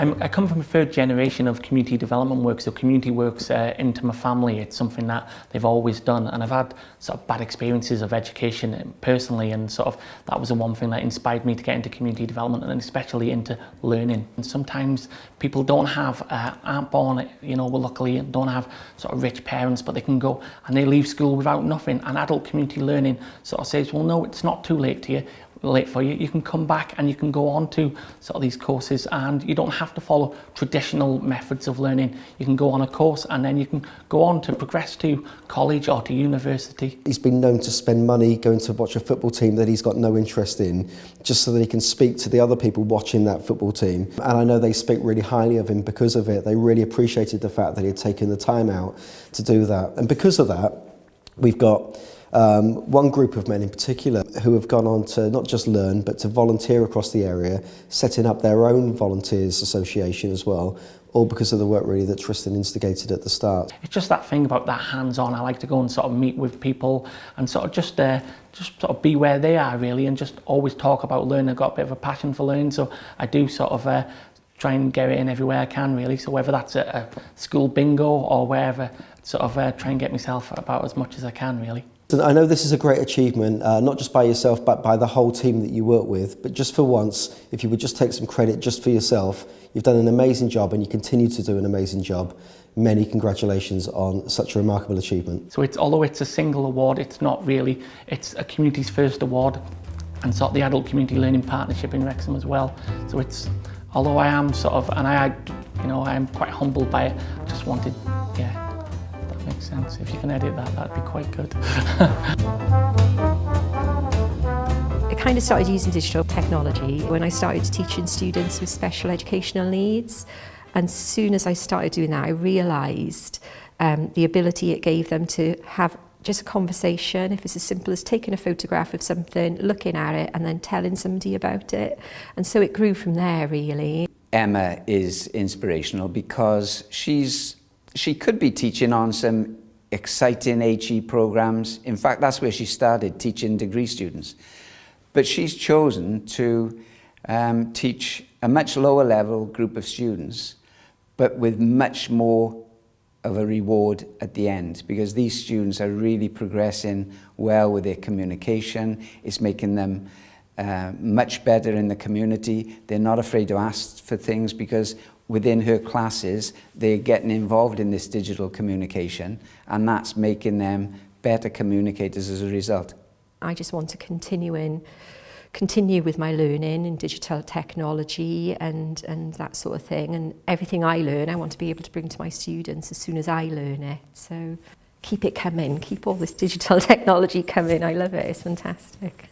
I come from a third generation of community development work, so community work's into my family. It's something that they've always done, and I've had sort of bad experiences of education personally, and sort of that was the one thing that inspired me to get into community development, and especially into learning. And sometimes people aren't born, luckily don't have sort of rich parents, but they can go and they leave school without nothing. And adult community learning sort of says, well, no, it's not too late for you. You can come back and you can go on to sort of these courses, and you don't have to follow traditional methods of learning. You can go on a course and then you can go on to progress to college or to university. He's been known to spend money going to watch a football team that he's got no interest in, just so that he can speak to the other people watching that football team. And I know they speak really highly of him because of it. They really appreciated the fact that he had taken the time out to do that. And because of that, we've got one group of men in particular who have gone on to not just learn but to volunteer across the area, setting up their own volunteers association as well, all because of the work really that Tristan instigated at the start. It's just that thing about that hands-on. I like to go and sort of meet with people and sort of just sort of be where they are really, and just always talk about learning. I've got a bit of a passion for learning, so I do sort of try and get it in everywhere I can really. So whether that's a school bingo or wherever, sort of try and get myself about as much as I can really. I know this is a great achievement, not just by yourself, but by the whole team that you work with. But just for once, if you would just take some credit just for yourself, you've done an amazing job and you continue to do an amazing job. Many congratulations on such a remarkable achievement. So although it's a single award, it's not really, it's a Community's First award, and sort of the Adult Community Learning Partnership in Wrexham as well. So it's, although I am sort of, and I am quite humbled by it, I just wanted, makes sense. If you can edit that, that'd be quite good. I kind of started using digital technology when I started teaching students with special educational needs. And as soon as I started doing that, I realised the ability it gave them to have just a conversation, if it's as simple as taking a photograph of something, looking at it, and then telling somebody about it. And so it grew from there, really. Emma is inspirational because she could be teaching on some exciting HE programs. In fact, that's where she started, teaching degree students. But she's chosen to teach a much lower level group of students, but with much more of a reward at the end, because these students are really progressing well with their communication. It's making them much better in the community. They're not afraid to ask for things because within her classes, they're getting involved in this digital communication, and that's making them better communicators as a result. I just want to continue with my learning in digital technology and that sort of thing. And everything I learn, I want to be able to bring to my students as soon as I learn it. So keep it coming, keep all this digital technology coming. I love it, it's fantastic.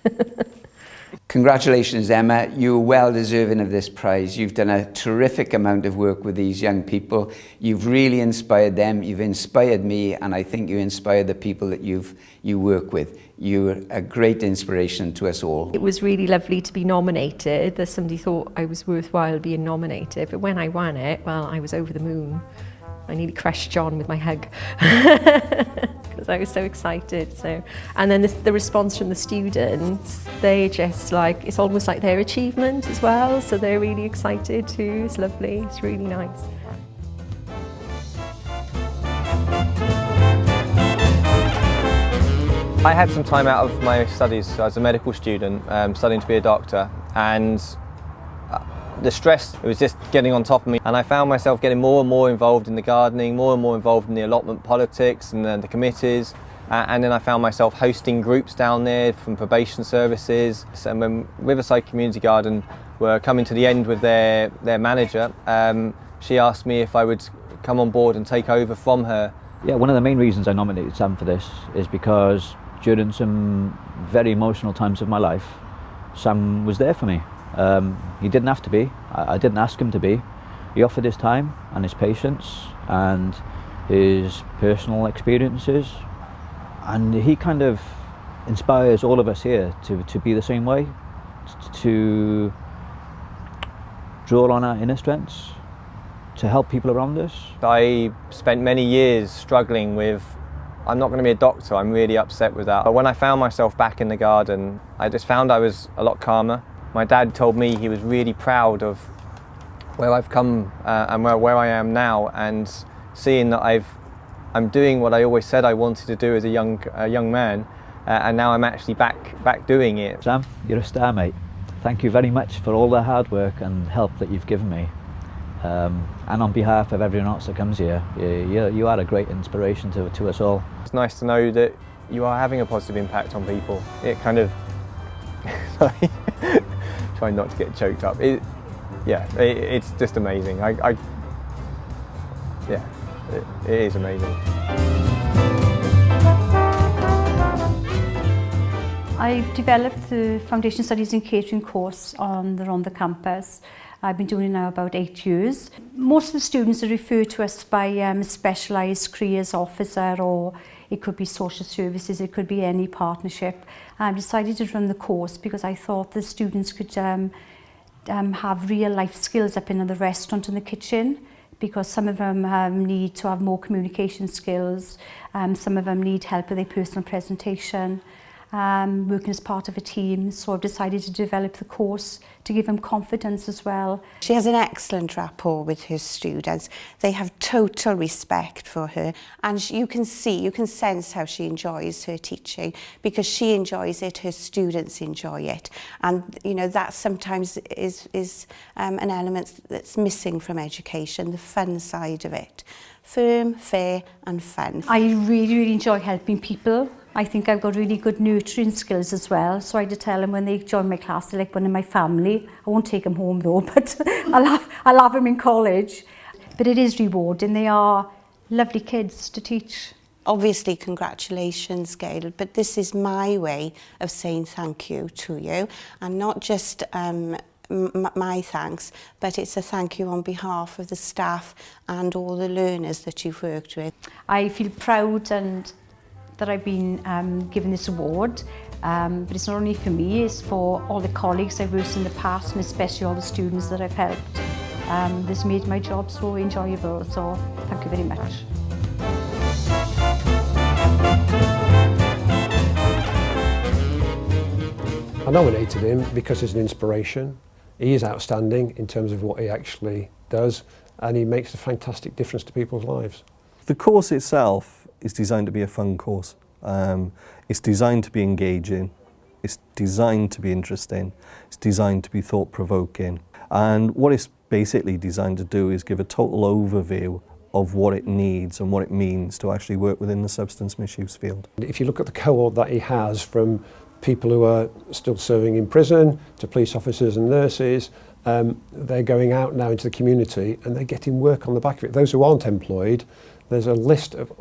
Congratulations, Emma. You're well deserving of this prize. You've done a terrific amount of work with these young people. You've really inspired them. You've inspired me, and I think you inspire the people that you work with. You're a great inspiration to us all. It was really lovely to be nominated. That somebody thought I was worthwhile being nominated. But when I won it, well, I was over the moon. I nearly crushed John with my hug because I was so excited. And then the response from the students, they just it's almost like their achievement as well. So they're really excited too. It's lovely. It's really nice. I had some time out of my studies. I was a medical student, studying to be a doctor, and the stress, it was just getting on top of me, and I found myself getting more and more involved in the gardening, more and more involved in the allotment politics and the committees, and then I found myself hosting groups down there from probation services. And when Riverside Community Garden were coming to the end with their manager, she asked me if I would come on board and take over from her. Yeah, one of the main reasons I nominated Sam for this is because during some very emotional times of my life, Sam was there for me. He didn't have to be. I didn't ask him to be. He offered his time and his patience and his personal experiences, and he kind of inspires all of us here to be the same way, to draw on our inner strengths, to help people around us. I spent many years struggling with, I'm not going to be a doctor, I'm really upset with that. But when I found myself back in the garden, I just found I was a lot calmer. My dad told me he was really proud of where I've come and where I am now, and seeing that I'm doing what I always said I wanted to do as a young man, and now I'm actually back doing it. Sam, you're a star, mate. Thank you very much for all the hard work and help that you've given me. And on behalf of everyone else that comes here, you are a great inspiration to us all. It's nice to know that you are having a positive impact on people. It kind of, sorry, trying not to get choked up. It's just amazing. Yeah, it is amazing. I've developed the Foundation Studies in Catering course on the Rhondda campus. I've been doing it now about 8 years. Most of the students are referred to us by a specialised careers officer, or it could be social services, it could be any partnership. I decided to run the course because I thought the students could have real life skills up in the restaurant and the kitchen, because some of them need to have more communication skills, some of them need help with their personal presentation, working as part of a team. So I've decided to develop the course to give them confidence as well. She has an excellent rapport with her students. They have total respect for her, and you can sense how she enjoys her teaching, because she enjoys it, her students enjoy it, and you know that sometimes is an element that's missing from education, the fun side of it. Firm, fair and fun. I really enjoy helping people. I think I've got really good nurturing skills as well. So I had to tell them when they join my class, they're like one of my family. I won't take them home though, but I'll have them in college. But it is rewarding. They are lovely kids to teach. Obviously, congratulations, Gail, but this is my way of saying thank you to you, and not just my thanks, but it's a thank you on behalf of the staff and all the learners that you've worked with. I feel proud and that I've been given this award, but it's not only for me, it's for all the colleagues I've worked with in the past, and especially all the students that I've helped. This made my job so enjoyable, so thank you very much. I nominated him because he's an inspiration. He is outstanding in terms of what he actually does, and he makes a fantastic difference to people's lives. The course itself is designed to be a fun course. It's designed to be engaging, it's designed to be interesting, it's designed to be thought-provoking. And what it's basically designed to do is give a total overview of what it needs and what it means to actually work within the substance misuse field. If you look at the cohort that he has, from people who are still serving in prison to police officers and nurses, they're going out now into the community and they're getting work on the back of it. Those who aren't employed, there's a list of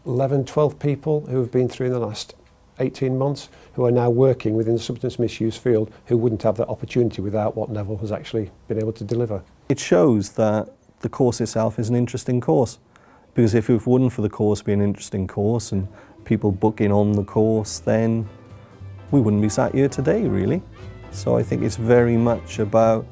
11, 12 people who have been through in the last 18 months who are now working within the substance misuse field, who wouldn't have that opportunity without what Neville has actually been able to deliver. It shows that the course itself is an interesting course, because if it wouldn't for the course being an interesting course and people booking on the course, then we wouldn't be sat here today, really. So I think it's very much about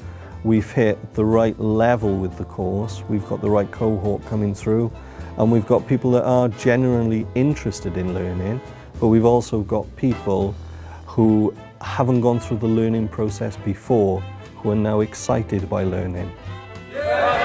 we've hit the right level with the course, we've got the right cohort coming through, and we've got people that are genuinely interested in learning, but we've also got people who haven't gone through the learning process before, who are now excited by learning. Yeah!